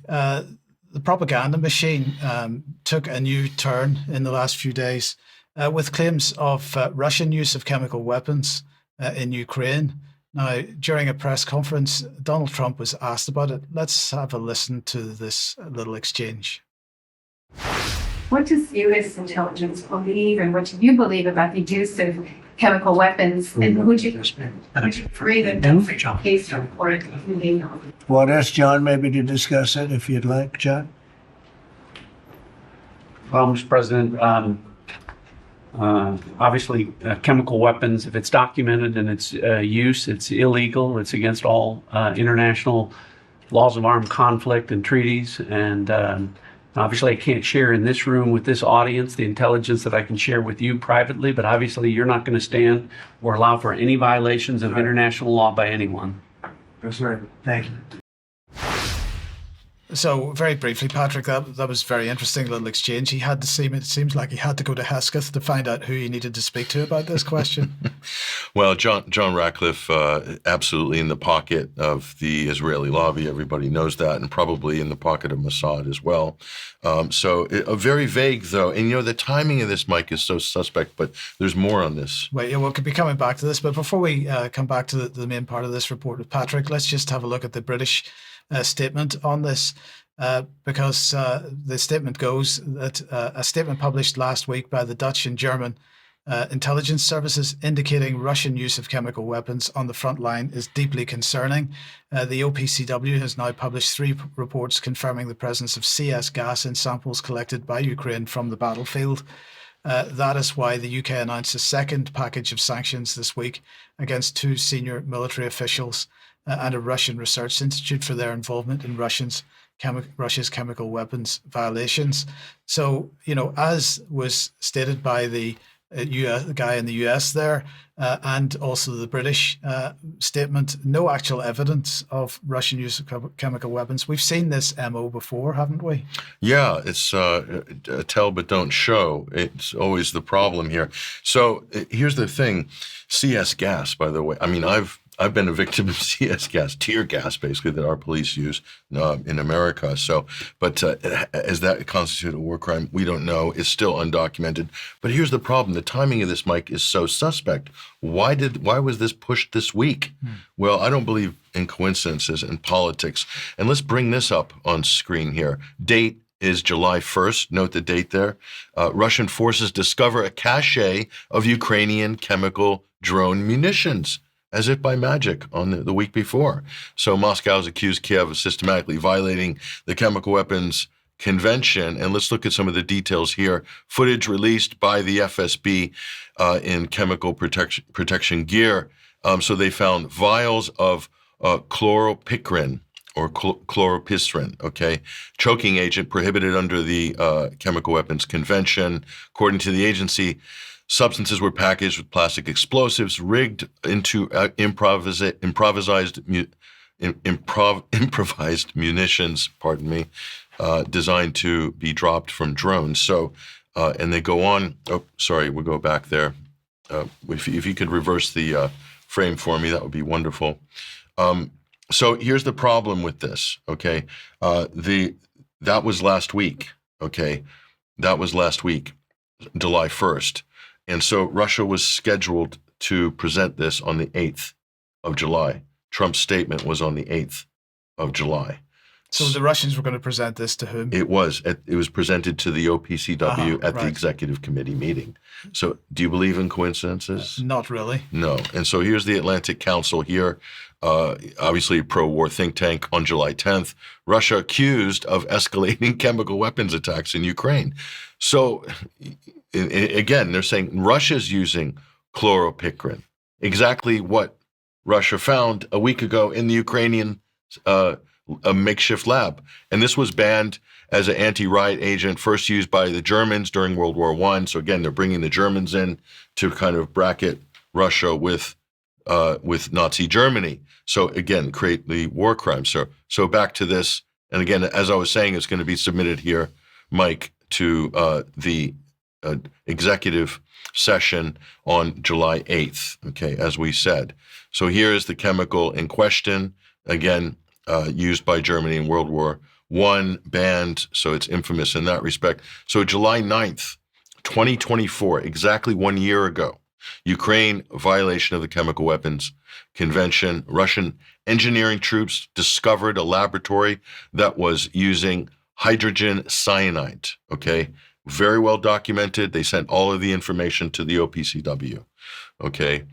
uh, the propaganda machine took a new turn in the last few days with claims of Russian use of chemical weapons in Ukraine. Now, during a press conference, Donald Trump was asked about it. Let's have a listen to this little exchange. What does U.S. intelligence believe, and what do you believe about the use of chemical weapons? And would you agree that that's the case for it? Well, I'd ask John maybe to discuss it if you'd like, John. Well, Mr. President, obviously, chemical weapons, if it's documented and its use, it's illegal. It's against all international laws of armed conflict and treaties. And obviously, I can't share in this room with this audience the intelligence that I can share with you privately, but obviously, you're not going to stand or allow for any violations of international law by anyone. That's right. Thank you. So very briefly, Patrick, that was very interesting little exchange. It seems like he had to go to Hesketh to find out who he needed to speak to about this question. Well, John Ratcliffe, absolutely in the pocket of the Israeli lobby. Everybody knows that, and probably in the pocket of Mossad as well. Very vague, though. And, the timing of this, Mike, is so suspect, but there's more on this. Well, we'll be coming back to this. But before we come back to the main part of this report with Patrick, let's just have a look at the British statement on this, because the statement goes that a statement published last week by the Dutch and German intelligence services indicating Russian use of chemical weapons on the front line is deeply concerning. The OPCW has now published 3 reports confirming the presence of CS gas in samples collected by Ukraine from the battlefield. That is why the UK announced a second package of sanctions this week against 2 senior military officials and a Russian research institute for their involvement in Russia's chemical weapons violations. So, as was stated by the guy in the US there, and also the British statement, no actual evidence of Russian use of chemical weapons. We've seen this MO before, haven't we? Yeah, it's tell but don't show. It's always the problem here. So here's the thing. CS gas, by the way. I mean, I've been a victim of CS gas, tear gas, basically, that our police use in America. So, but as that constitute a war crime, we don't know. It's still undocumented. But here's the problem: the timing of this, Mike, is so suspect. Why was this pushed this week? Well, I don't believe in coincidences in politics. And let's bring this up on screen here. Date is July 1st. Note the date there. Russian forces discover a cache of Ukrainian chemical drone munitions, as if by magic, on the week before. So Moscow has accused Kiev of systematically violating the Chemical Weapons Convention. And let's look at some of the details here. Footage released by the FSB in chemical protection gear. So they found vials of chloropicrin, or chloropistrin, okay, choking agent prohibited under the Chemical Weapons Convention. According to the agency, substances were packaged with plastic explosives, rigged into improvised munitions, designed to be dropped from drones. So, and they go on. Oh, sorry, we'll go back there. If you could reverse the frame for me, that would be wonderful. So here's the problem with this, okay? That was last week, okay? That was last week, July 1st. And so Russia was scheduled to present this on the 8th of July. Trump's statement was on the 8th of July. So the Russians were going to present this to whom? It was presented to the OPCW at the executive committee meeting. So do you believe in coincidences? Not really. No. And so here's the Atlantic Council here, obviously a pro-war think tank, on July 10th. Russia accused of escalating chemical weapons attacks in Ukraine. So again, they're saying Russia's using chloropicrin, exactly what Russia found a week ago in the Ukrainian a makeshift lab. And this was banned as an anti-riot agent, first used by the Germans during World War I. So again, they're bringing the Germans in to kind of bracket Russia with Nazi Germany. So again, create the war crime. So back to this. And again, as I was saying, it's going to be submitted here, Mike, to the executive session on July 8th, okay, as we said. So here is the chemical in question, again, used by Germany in World War one banned, so it's infamous in that respect. So July 9th, 2024, exactly 1 year ago, Ukraine, violation of the Chemical Weapons Convention. Russian engineering troops discovered a laboratory that was using hydrogen cyanide. Okay. Very well documented. They sent all of the information to the OPCW. Okay.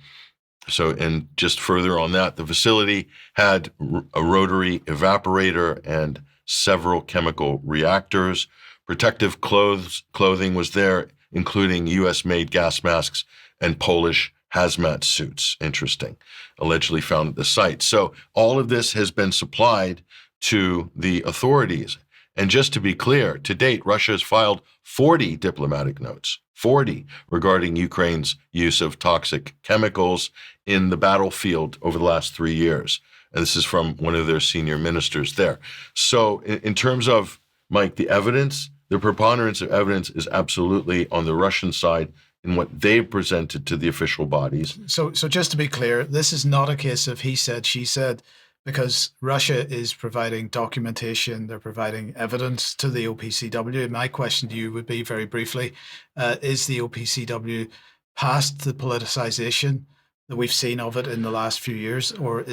So, and just further on that, the facility had a rotary evaporator and several chemical reactors. Protective clothing was there, including US-made gas masks and Polish hazmat suits. Interesting. Allegedly found at the site. So all of this has been supplied to the authorities. And just to be clear, to date, Russia has filed 40 diplomatic notes, 40, regarding Ukraine's use of toxic chemicals in the battlefield over the last 3 years. And this is from one of their senior ministers there. So in terms of, Mike, the evidence, the preponderance of evidence is absolutely on the Russian side in what they've presented to the official bodies. So just to be clear, this is not a case of he said, she said, because Russia is providing documentation, they're providing evidence to the OPCW. My question to you would be, very briefly, is the OPCW past the politicization that we've seen of it in the last few years, or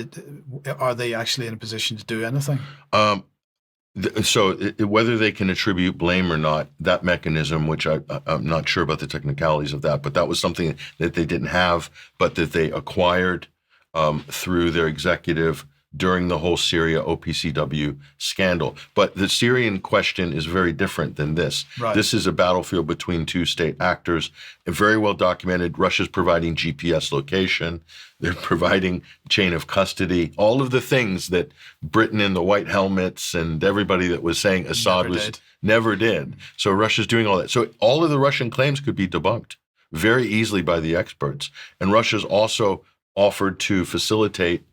are they actually in a position to do anything? So whether they can attribute blame or not, that mechanism, which I'm not sure about the technicalities of that, but that was something that they didn't have, but that they acquired through their executive during the whole Syria OPCW scandal. But the Syrian question is very different than this. Right. This is a battlefield between two state actors, very well documented. Russia's providing GPS location. They're providing chain of custody, all of the things that Britain in the white helmets and everybody that was saying Assad never did. So Russia's doing all that. So all of the Russian claims could be debunked very easily by the experts. And Russia's also offered to facilitate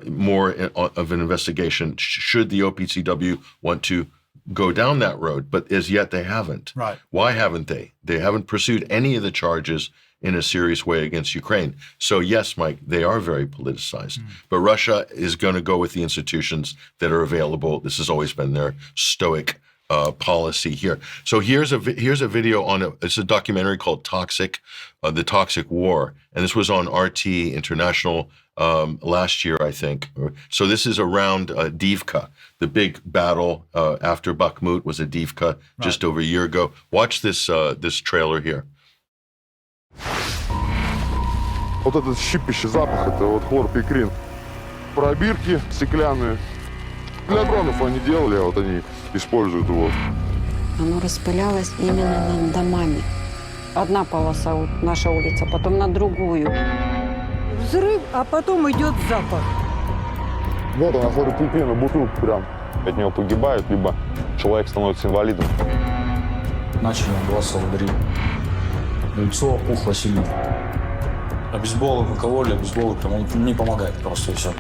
more of an investigation should the OPCW want to go down that road. But as yet, they haven't. Right. Why haven't they? They haven't pursued any of the charges in a serious way against Ukraine. So yes, Mike, they are very politicized. But Russia is going to go with the institutions that are available. This has always been their stoic policy here. So here's a video on it's a documentary called Toxic, The Toxic War. And this was on RT International last year, I think. So this is around Divka. The big battle after Bakhmut was at Divka just over a year ago. Watch this trailer here. Вот этот щипящий запах, это вот хлорпикрин. Пробирки стеклянные. Для дронов они делали, а вот они используют его. Оно распылялось именно над домами. Одна полоса, вот наша улица, потом на другую. Взрыв, а потом идет запах. Вот она, хлорпикрин, бутылка прям. От него погибают, либо человек становится инвалидом. Начали голоса ударить. Лицо пухло сильно. Обезболок, алкоголь, обезболок, он не помогает просто, и все.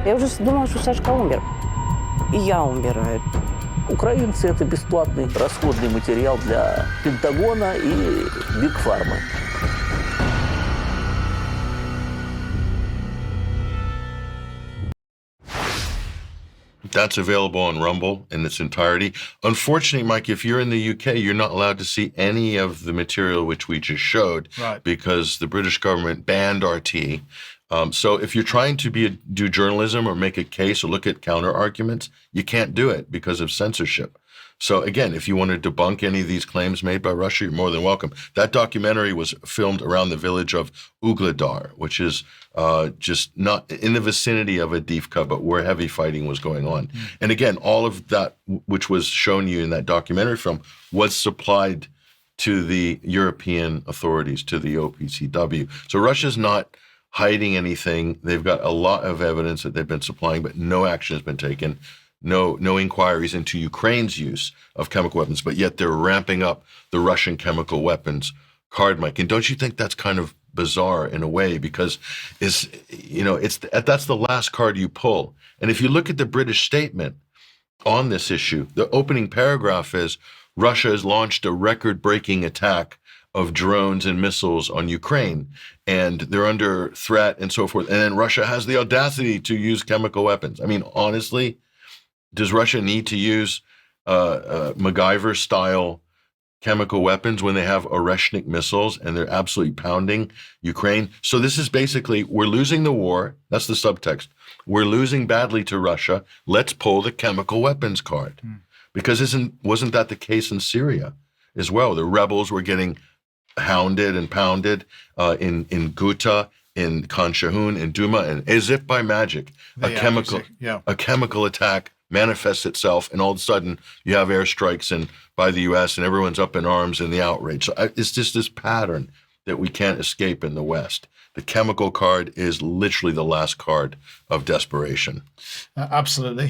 Я уже думала, что Сашка умер. И я умираю. Украинцы – это бесплатный расходный материал для Пентагона и Бигфармы. That's available on Rumble in its entirety. Unfortunately, Mike, if you're in the UK, you're not allowed to see any of the material which we just showed because the British government banned RT. So if you're trying to do journalism or make a case or look at counter arguments, you can't do it because of censorship. So again, if you want to debunk any of these claims made by Russia, you're more than welcome. That documentary was filmed around the village of Ugledar, which is just not in the vicinity of Avdiivka, but where heavy fighting was going on. And again, all of that, which was shown you in that documentary film, was supplied to the European authorities, to the OPCW. So Russia's not hiding anything. They've got a lot of evidence that they've been supplying, but no action has been taken. No inquiries into Ukraine's use of chemical weapons, but yet they're ramping up the Russian chemical weapons card, Mike. And don't you think that's kind of bizarre in a way? Because that's the last card you pull. And if you look at the British statement on this issue, the opening paragraph is Russia has launched a record-breaking attack of drones and missiles on Ukraine, and they're under threat and so forth. And then Russia has the audacity to use chemical weapons. I mean, honestly, Does Russia need to use MacGyver-style chemical weapons when they have Oreshnik missiles and they're absolutely pounding Ukraine? So this is basically, we're losing the war. That's the subtext. We're losing badly to Russia. Let's pull the chemical weapons card. Because wasn't that the case in Syria as well? The rebels were getting hounded and pounded in Ghouta, in Khan Shaykhun, in Duma, and as if by magic, a chemical attack manifests itself, and all of a sudden you have airstrikes by the U.S. and everyone's up in arms in the outrage. So it's just this pattern that we can't escape in the West. The chemical card is literally the last card of desperation. Absolutely.